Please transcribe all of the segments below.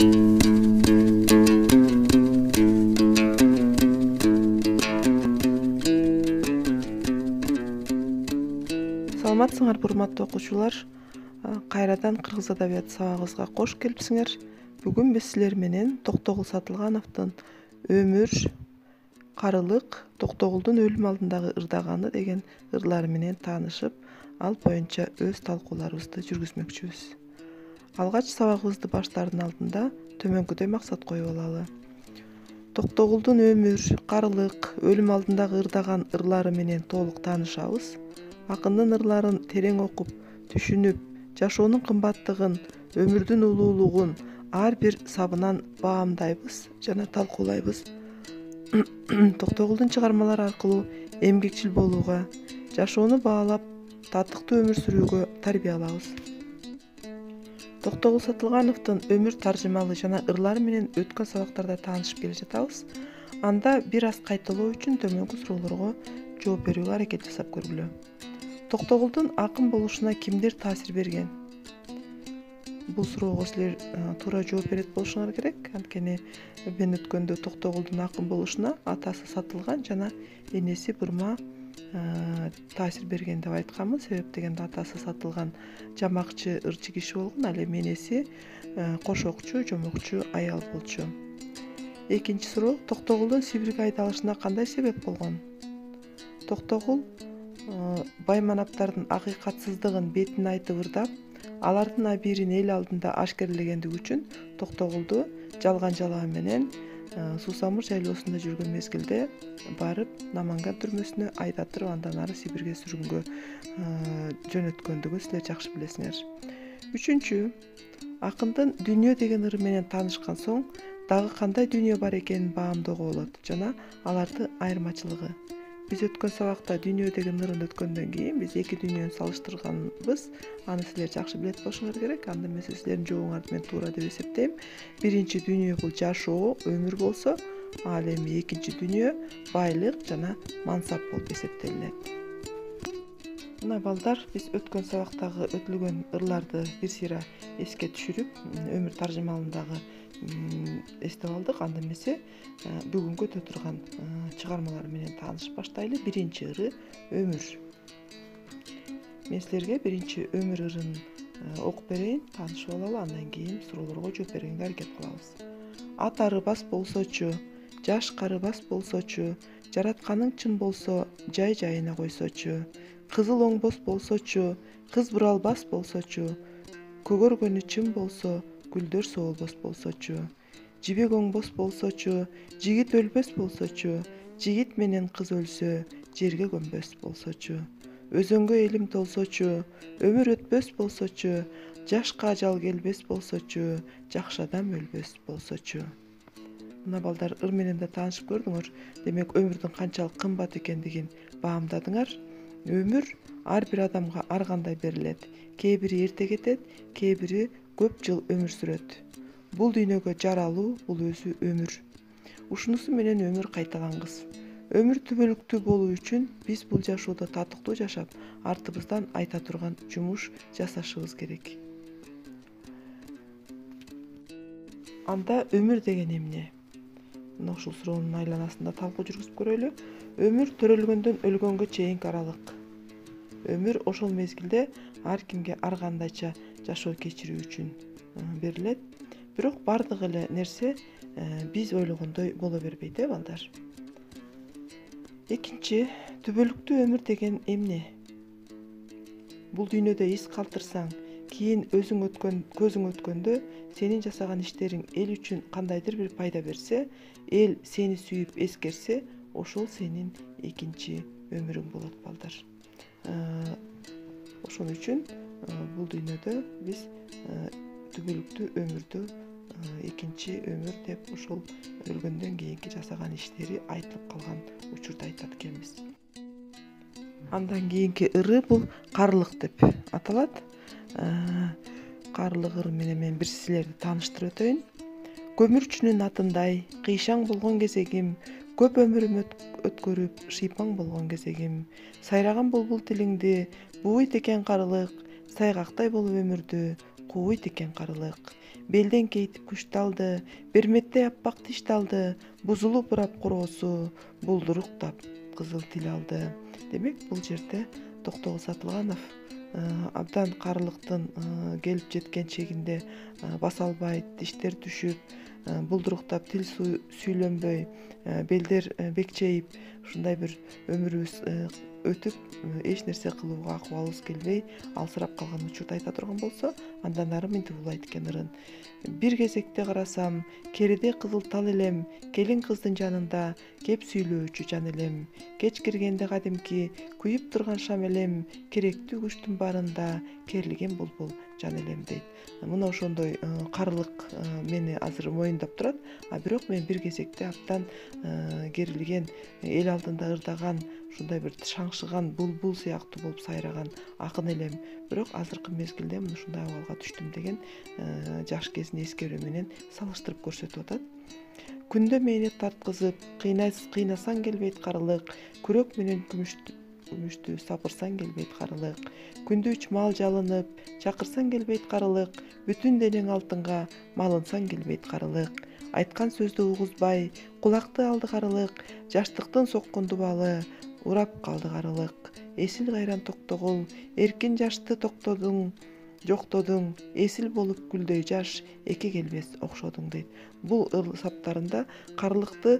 Саламатсыңар урматтуу окуучулар. Кайрадан кыргыз адабияты сабагыбызга кош келипсиңер. Бүгүн биз силер менен Токтогул Сатылгановдун «Өмүр, карылык, Токтогулдун өлүм алдындагы ырдаганы» деген ырлары менен таанышып, ал боюнча өз талкууларыбызды жүргүзмөкчүбүз. Алгач сабагыбызды баштаардын алдында төмөнкүдөй максат коюп алалы. Токтогулдун өмүр, карылык, өлүм алдындагы ырдаган ырлары менен толук таанышабыз. Акындын ырларын терең окуп, түшүнүп, жашоонун кымбаттыгын, өмүрдүн улуулугун ар бир сабынан баамдайбыз жана талкуулайбыз. Токтогулдун чыгармалары аркылуу эмгекчил болууга, жашоону баалап, татыктуу өмүр сүрүүгө тарбия алабыз. Токтогул Сатылгановдун өмүр таржымалы жана ырлары менен өткөн сабактарда таанышып келе жатабыз. Анда бир аз кайталоо үчүн төмөнкү суроолорго жооп берүүгө аракет жасап көргүлө. Токтогулдун акын болушуна кимдер таасир берген? Бул суроого силер туура жооп берет болушуңар керек. Анткени мен өткөндө Токтогулдун акын болушуна атасы Сатылган жана энеси Бурма таасир берген деп айтканмын. Себеп дегенде атасы Сатылган жамакчы, ырчы киши болгон, ал эми энеси кошокчу, жомокчу аял болчу. Экинчи суроо: Токтогулдун Сибирге айдалышына кандай себеп болгон? Токтогул байманаптардын акыйкатсыздыгын бетин айтып ырдап, алардын абийирин эл алдында ашкерлегендиги үчүн Токтогулду жалган жалаа менен Суусамыр жайлоосунда жүргөн мезгилде барып Наманган түрмөсүнө айдатырып, андан ары Сибирге сүргүнгө жөнөткөндүгүн силер жакшы билесиңер. Үчүнчү: акындын «Дүйнө» деген ыры менен таанышкан соң дагы кандай дүйнө бар экенин баамдоого болот жана аларды айырмачылыгы. Биз өткөн сабакта «Дүйнө» деген ырын өткөндөн кийин биз эки дүйнөнү салыштырганбыз. Аны силер жакшы билет болушуңар керек. Анда эмесе силердин жообуңарды мен туура деп эсептейм. Биринчи дүйнө бул жашоо, өмүр болсо, ал эми экинчи дүйнө байлык жана мансап болуп эсептелинет. Мына балдар, биз өткөн сабактагы өтүлгөн ырларды бир сыйра эске түшүрүп, өмүр таржымалындагы эстеп алдык. Анда эмесе бүгүнкү өтө турган чыгармалар менен таанышып баштайлы. Биринчи ыры «Өмүр». Мен силерге биринчи «Өмүр» ырын окуп берейин, таанышып алалы, андан кийин суроолорго жооп бергенге аракет кылабыз. Ат арыбас болсочу, жаш карыбас болсочу, жаратканың чын болсо, жай-жайына койсочу, кызыл оңбос болсочу, кыз буралбас болсочу, көгөргөнү чын болсо, гүлдөр соолбос болсочу, жибек оңбос болсочу, жигит өлбөс болсочу, жигит менен кыз өлсө, жерге көмбөс болсочу, өзөнгө элим толсочу, өмүр өтпөс болсочу, жашка ажал келбес болсочу, жакшы адам өлбөс болсочу. Мына балдар, ыр менен да таанышып көрдүңөр. Демек, өмүрдүн канчалык кымбат экендигин баамдадыңар. Өмүр ар бир адамга ар кандай берилет. Кээ бири эрте кетет, кээ бири көп жыл өмүр сүрөт. Бул дүйнөгө жаралуу, бул өзү өмүр. Ушунусу менен өмүр кайталангыс. Өмүр түбөлүктүү болуу үчүн биз бул жашоодо татыктуу жашап, артыбыздан айта турган жумуш жасашыбыз керек. Анда өмүр деген эмне? Мына ушул суроонун айланасында талкуу жүргүзүп көрөлү. Өмүр төрөлгөндөн өлгөнгө чейинки аралык. Өмүр ошол мезгилде ар кимге ар кандайча жашоо кечирүү үчүн берилет. Бирок бардык эле нерсе биз ойлогондой боло бербейт, балдар. Экинчи, түбөлүктүү өмүр деген эмне? Бул дүйнөдө из калтырсаң, кийин көзүң өткөндө сенин жасаган иштериң эл үчүн кандайдыр бир пайда берсе, эл сени сүйүп эскерсе, ошол сенин экинчи өмүрүң болот, балдар. Ошон үчүн бул дүйнөдө биз түбөлүктүү өмүрдү экинчи өмүр деп ошол өлгөндөн кийинки жасаган иштери айтылып калган учурда айтат экенбиз. Андан кийинки ыры бул карылык деп аталат. Карылык ыры менен мен бир силерди тааныштырып өтөйүн. Көмүрчүнүн атындай кыйшаң болгон кезегим, көп өмүрүм өткөрүп шыйпаң болгон кезегим, сайраган булбул тилиңди, буу ит экен карылык, сайгактай болуп өмүрдү, кууйт экен карылык. Белден кейтип кушталды, берметтей аппак тиш талды, бузулуп ырап короосу, булдуруктап кызыл тил алды. Демек, бул жерде Токтогул Сатылганов абдан карылыктын келип жеткен чегинде баса албайт, диштер түшүп, булдуруктап тил сүйлөнбөй, белдер бекчейип, ушундай бир өмүрүбүз өтүп, эч нерсе кылууга акыбалыбыз келбей, алсырап калган учурду айта турган болсо, андан ары мынтип улайт экен ырын. Бир кезекте карасам, кереде кызыл тал элем, келин кыздын жанында кеп сүйлөөчү жан элем. Кеч киргенде кадимки күйүп турган шам элем, керектүү куштун барында керилген булбул жан элем дейт. Мына ошондой карылык мени азыр моюндап турат, а бирок мен бир кезекте абдан керилген, эл алдында ырдаган, ушундай бир шаңшыган булбул сыяктуу болуп сайраган акын элем. Бирок азыркы мезгилде мына ушундай абалга түштүм деген жаш кезин эскерүү менен салыштырып көрсөтүп атат. Күндө мээнет тарткызып, кыйнасаң келбейт карылык, күрөк менен күмүштү сапырсаң келбейт карылык. Күндү 3 мал жалынып, чакырсаң келбейт карылык, бүтүн денең алтынга малынсаң келбейт карылык. Айткан сөздү угузбай, кулакты алды карылык, жаштыктын соккун дубалы, урап калды карылык. Эсил кайран Токтогул, эркин жашты жоктодуң, эсил болуп гүлдөй жаш, эки келбес окшодуң дейт. Бул саптарында карылыкты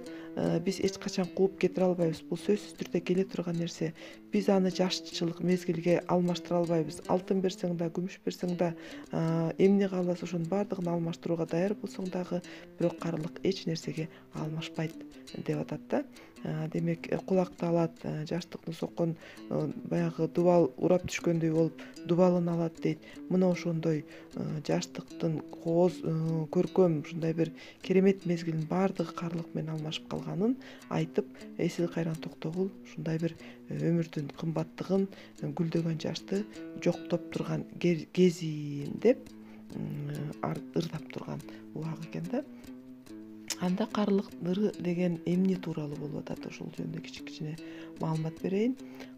биз эч качан кууп кетире албайбыз. Бул сөзсүз түрдө келе турган нерсе. Биз аны жашчылык мезгилге алмаштыра албайбыз. Алтын берсең да, күмүш берсең да, эмне кааласа ошонун баардыгын алмаштырууга даяр болсоң дагы, бирок карылык эч нерсеге алмашпайт деп атат да. Демек, кулакты алат, жаштыктын соккон баягы дубал урап түшкөндөй болуп дубалын алат дейт. Мына ошондой жаштыктын кооз көркөм ушундай бир керемет мезгилин баардыгы карылык менен алмашып калганын айтып, эсил кайран Токтогул ушундай бир өмүрдүн кымбаттыгын, гүлдөгөн жашты жоктоп турган кезим деп ырдап турган убак экен да. Анда карылык ыры деген эмне тууралуу болуп атат, ошол жөнүндө кичине маалымат берейин.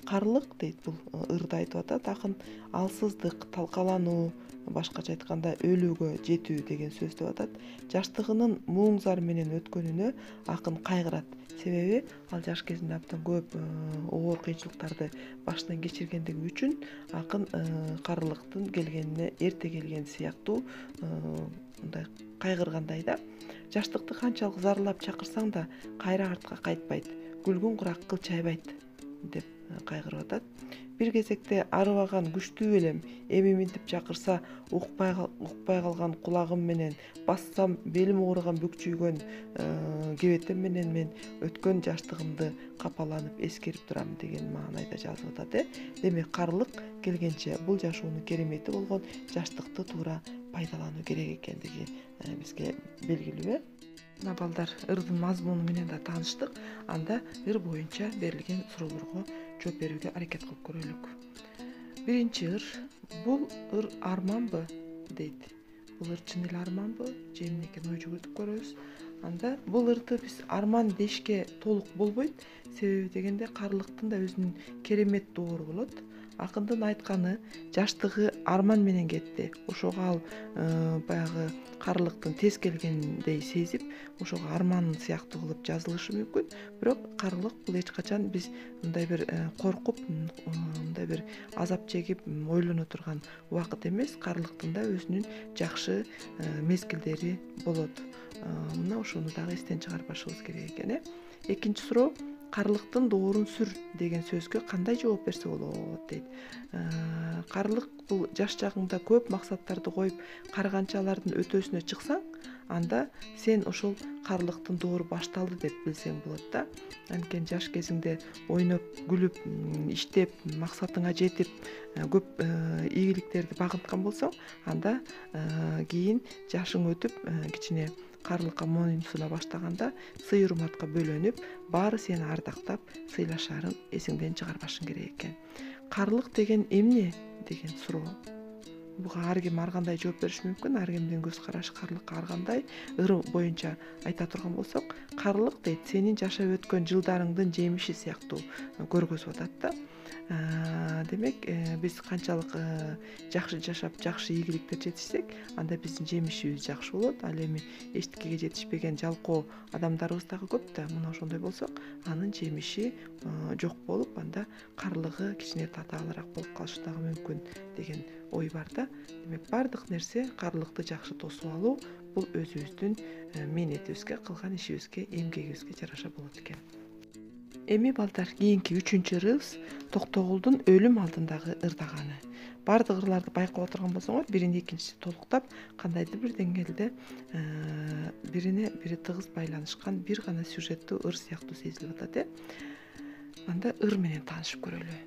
Карылык дейт, бул ырды айтып атат. Акын алсыздык, талкалануу, башкача айтканда өлүүгө жетүү деген сөз деп атат. Жаштыгынын муң зар менен өткөнүнө акын кайгырат. Себеби ал жаш кезинде абдан көп оор кыйынчылыктарды башынан кечиргендиги үчүн акын карылыктын келгенине эрте келген сыяктуу мындай кайгыргандай да. Жаштыкты канчалык зарлап чакырсаң да кайра артка кайтпайт, күлгүн курак кылчайбайт деп кайгырып атат. Бир кезекте арыбаган күчтүү элем, эми минтип чакырса укпай калган кулагым менен, бассам белим ооруган бүкчүйгөн кебетем менен мен өткөн жаштыгымды капаланып эскерип турам деген маанайда жазып атат. Демек, карылык келгенче бул жашоонун керемети болгон жаштыкты туура пайдалануу керек экендиги бизге белгилүү. Мына балдар, ырдын мазмуну менен да тааныштык. Анда ыр боюнча берилген суроолорго жооп берүүгө аракет кылып көрөлүк. Биринчи ыр, бул ыр арманбы дейт. Бул ыр чын эле арманбы же эмне экен ой жүгүртүп көрөбүз. Анда бул ырды биз арман дешке толук болбойт. Себеби дегенде карылыктын да өзүнүн керемет доору болот. Акындын айтканы жаштыгы арман менен кетти. Ошого ал баягы карылыктын тез келгендей сезип, ошого арман сыяктуу кылып жазылышы мүмкүн. Бирок карылык бул эч качан биз мындай бир коркуп, мындай бир азап чегип ойлоно турган убакыт эмес. Карылыктын да өзүнүн жакшы мезгилдери болот. Мына ошону дагы эстен чыгарбашыбыз керек экен. Экинчи суроо, карылыктын доорун сүр деген сөзгө кандай жооп берсе болот дейт. Карылык бул жаш чагыңда көп максаттарды коюп, карыганча алардын өтөөсүнө чыксаң, анда сен ошол карылыктын доору башталды деп билсең болот да. Анткени жаш кезиңде ойноп, күлүп, иштеп, максатыңа жетип, көп ийгиликтерди багынткан болсоң, анда кийин жашың өтүп, кичине карылыкка моюнсуна баштаганда сый урматка бөлөнүп, баары сени ардактап, сыйлашарын эсиңден чыгарбашың керек экен. Карылык деген эмне деген суроо. Буга ар ким ар кандай жооп бериши мүмкүн. Ар кимдин көз карашы карылыкка ар кандай. Ыр боюнча айта турган болсок, карылык дейт сенин жашап өткөн жылдарыңдын жемиши сыяктуу көргөзүп атат да. демек биз канчалык жакшы жашап жакшы ийгиликтер жетишсек, анда биздин жемишибиз жакшы болот. Ал эми эчтекеге жетишпеген жалкоо адамдарыбыз дагы көп да. Мына ошондой болсок, анын жемиши жок болуп, анда карлыгы кичине татаалыраак болуп калышы дагы мүмкүн деген ой бар да. Демек баардык нерсе карлыкты жакшы тосуп алуу бул өзүбүздүн мээнетибизге, кылган ишибизге, эмгегибизге жараша болот экен. Эми балдар, кийинки 3-ырыбыз Токтогулдун өлүм алдындагы ырдаганы. Баардык ырларды байкап отурган болсоңор, бирини экинчиси толуктап, кандайдыр бир деңгээлде бирине бири тыгыз байланышкан бир гана сюжеттүү ыр сыяктуу сезилип атат. Анда ыр менен таанышып көрөлү.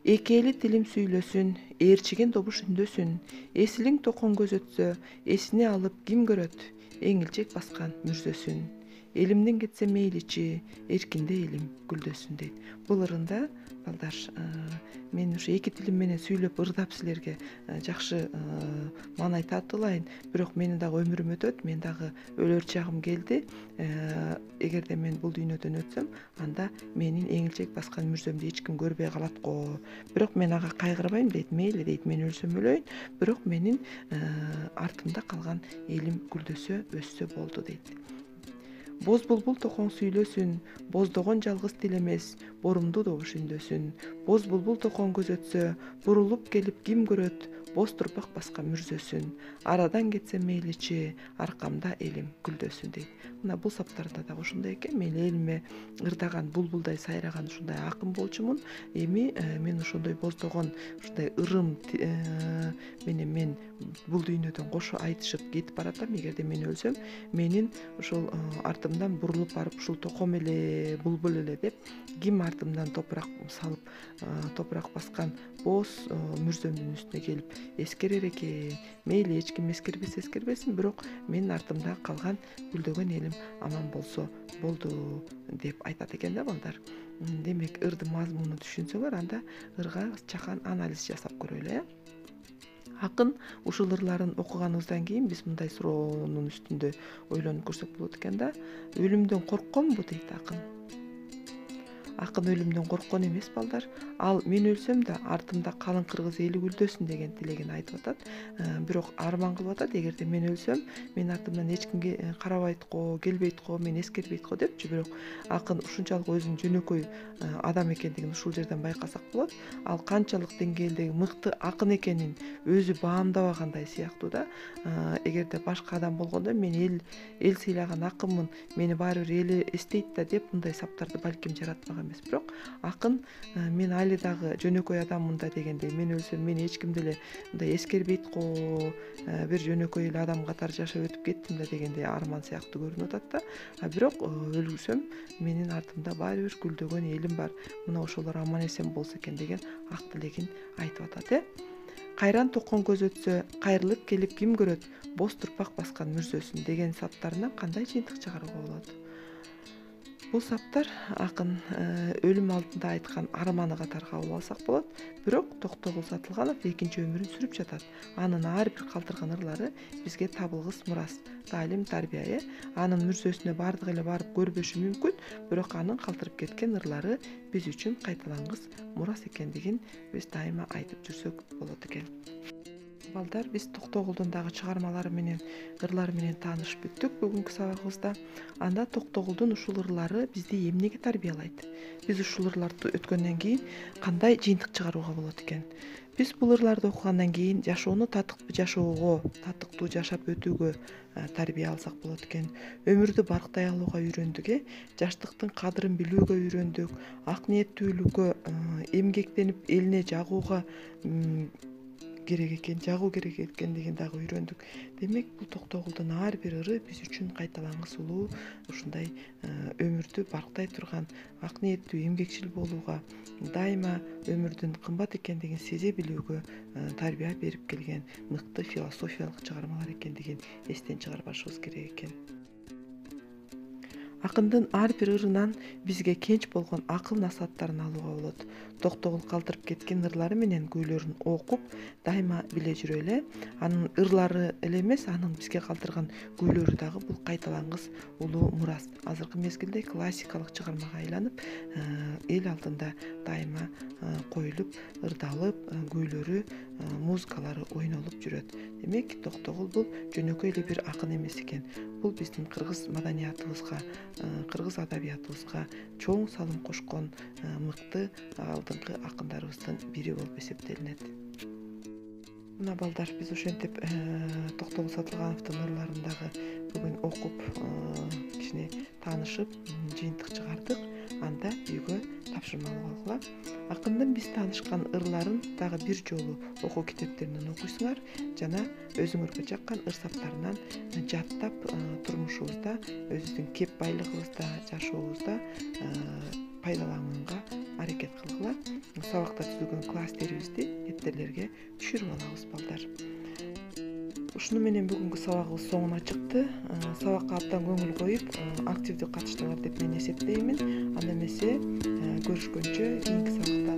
Эки эли тилим сүйлөсүн, ээрчиген добуш үндөсүн, эсилиң токон көз өтсө, эсине алып ким көрөт, эңилчек баскан мүрзөсүн. Элимден кетсе мейличи, эркинде элим гүлдөсүн дейт. Бул ырында балдар, мен ушу эки тилим менен сүйлөп ырдап силерге жакшы маанай тартуулайын. Бирок менин дагы өмүрүм өтөт, мен дагы өлөр чагым келди. Эгерде мен бул дүйнөдөн өтсөм, анда менин эңилчек баскан мүрзөмдү эч ким көрбөй калат го. Бирок мен ага кайгырбайм дейт. Мейли дейт, мен өлсөм өлөйүн, бирок менин артымда калган элим гүлдөсө, өссө болду дейт. Боз булбул токоң сүйлөсүн, боздогон жалгыз тил эмес, борумду добуш үндөсүн. Боз булбул токоң көз өтсө, бурулуп келип ким көрөт, боз турпак баскан мүрзөсүн. Арадан кетсе мейличи, аркамда элим гүлдөсүн дейт. Мына бул саптарда да ошондой экен. Мен элиме ырдаган, булбулдай сайраган ушундай акын болчумун. Эми мен ошондой боздогон, ушундай ырым менен мен бул дүйнөдөн кошо айтышып кетип баратам. Эгерде мен өлсөм, менин ушул артымдан бурулуп барып, ушул током эле, булбул эле деп, ким артымдан топурак салып, топурак баскан боз мүрзөмдүн үстүнө келип эскерер экен. Мейли эч ким эскербесин, бирок менин артымда калган гүлдөгөн элим аман болсо болду деп айтат экен да балдар. Демек, ырдын мазмунун түшүнсөңөр, анда ырга чакан анализ жасап көрөлү. Акын ушул ырларын окуганыбыздан кийин биз мындай суроонун үстүндө ойлонуп көрсөк болот экен да. Өлүмдөн коркконбу дейт акын. Акын өлүмдөн корккон эмес балдар. Ал мен өлсөм да артымда калың кыргыз эли гүлдөсүн деген тилегин айтып атат. Бирок арман кылып атат, эгерде мен өлсөм, мен артымдан эч кимге карабайт го, келбейт го, мени эскербейт го депчи. Бирок акын ушунчалык өзүнүн жөнөкөй адам экендигин ушул жерден байкасак болот. Ал канчалык деңгээлдеги мыкты акын экенин өзү баамдабагандай сыяктуу да. Эгерде башка адам болгондо мен эл сыйлаган акынмын, мени баары бир эл эстейт да деп мындай саптарды балким жаратпаган эмес. Бирок акын мен али дагы жөнөкөй адаммын да дегендей, мен өлсөм мени эч ким деле мындай эскербейт го, бир жөнөкөй эле адам катары жашап өтүп кеттим да дегендей арман сыяктуу көрүнүп атат да. Бирок өлсөм менин артымда баары бир гүлдөгөн элим бар. Мына ошолор аман эсен болсо экен деген ак тилегин айтып атат. Кайран токкон көз өтсө, кайрылып келип ким көрөт, боз турпак баскан мүрзөсүн деген саптарынан кандай жыйынтык чыгарууга болот? Бул саптар акын өлүм алдында айткан арманы катары кабыл алсак болот. Бирок Токтогул Сатылганов экинчи өмүрүн сүрүп жатат. Анын ар бир калтырган ырлары бизге табылгыс мурас, таалим, тарбия. Анын мүрзөсүнө баардык эле барып көрбөшү мүмкүн, бирок анын калтырып кеткен ырлары биз үчүн кайталангыс мурас экендигин биз дайыма айтып жүрсөк болот экен. Балдар, биз Токтогулдун дагы чыгармалары менен, ырлары менен таанышып бүттүк бүгүнкү сабагыбызда. Анда Токтогулдун ушул ырлары бизди эмнеге тарбиялайт? Биз ушул ырларды өткөндөн кийин кандай жыйынтык чыгарууга болот экен? Биз бул ырларды окугандан кийин жашоону татыктуу жашоого, татыктуу жашап өтүүгө тарбия алсак болот экен. Өмүрдү барктай алууга үйрөндүк, жаштыктын кадырын билүүгө үйрөндүк, ак ниеттүүлүккө, эмгектенип элине жагууга жагуу керек экендигин дагы үйрөндүк. Демек, бул Токтогулдун ар бир ыры биз үчүн кайталангыс улуу, ушундай өмүрдү барктай турган, ак ниеттүү, эмгекчил болууга, дайыма өмүрдүн кымбат экендигин сезе билүүгө тарбия берип келген мыкты философиялык чыгармалар экендигин эстен чыгарбашыбыз керек экен. Акындын ар бир ырынан бизге кенч болгон акыл насааттарын алууга болот. Токтогул калтырып кеткен ырлары менен күүлөрүн окуп, дайыма биле жүрөлү. Анын ырлары эле эмес, анын бизге калтырган күүлөрү дагы бул кайталангыс улуу мурас. Азыркы мезгилде классикалык чыгармага айланып, эл алдында дайыма коюлуп, ырдалып, күүлөрү, музыкалары ойнолуп жүрөт. Демек, Токтогул бул жөнөкөй эле бир акын эмес экен. Бул биздин кыргыз маданиятыбызга, кыргыз адабиятыбызга чоң салым кошкон мыкты алдыңкы акындарыбыздын бири болуп эсептелинет. Мына балдар, биз ошентип Токтогул Сатылгановдун ырларын дагы бүгүн окуп, кичине таанышып, жыйынтык чыгардык. Анда үйгө тапшырмалуу койгула. Акындын биз таанышкан ырларын дагы бир жолу окуу китептеринен окуйсуңар жана өзүңөргө жаккан ыр саптарынан жаттап, турмушубузда, өзүбүздүн кеп байлыгыбызда, жашообузда пайдаланганга аракет кылгыла. Сабакта түзүлгөн кластерибизди эптерлерге түшүрүп алабыз, балдар. Ушуну менен бүгүнкү сабагыбыз соңуна чыкты. Сабакка абдан көңүл коюп, активдүү катыштыңар деп мен эсептеймин. Анда эмесе, көрүшкөнчө кийинки сабакта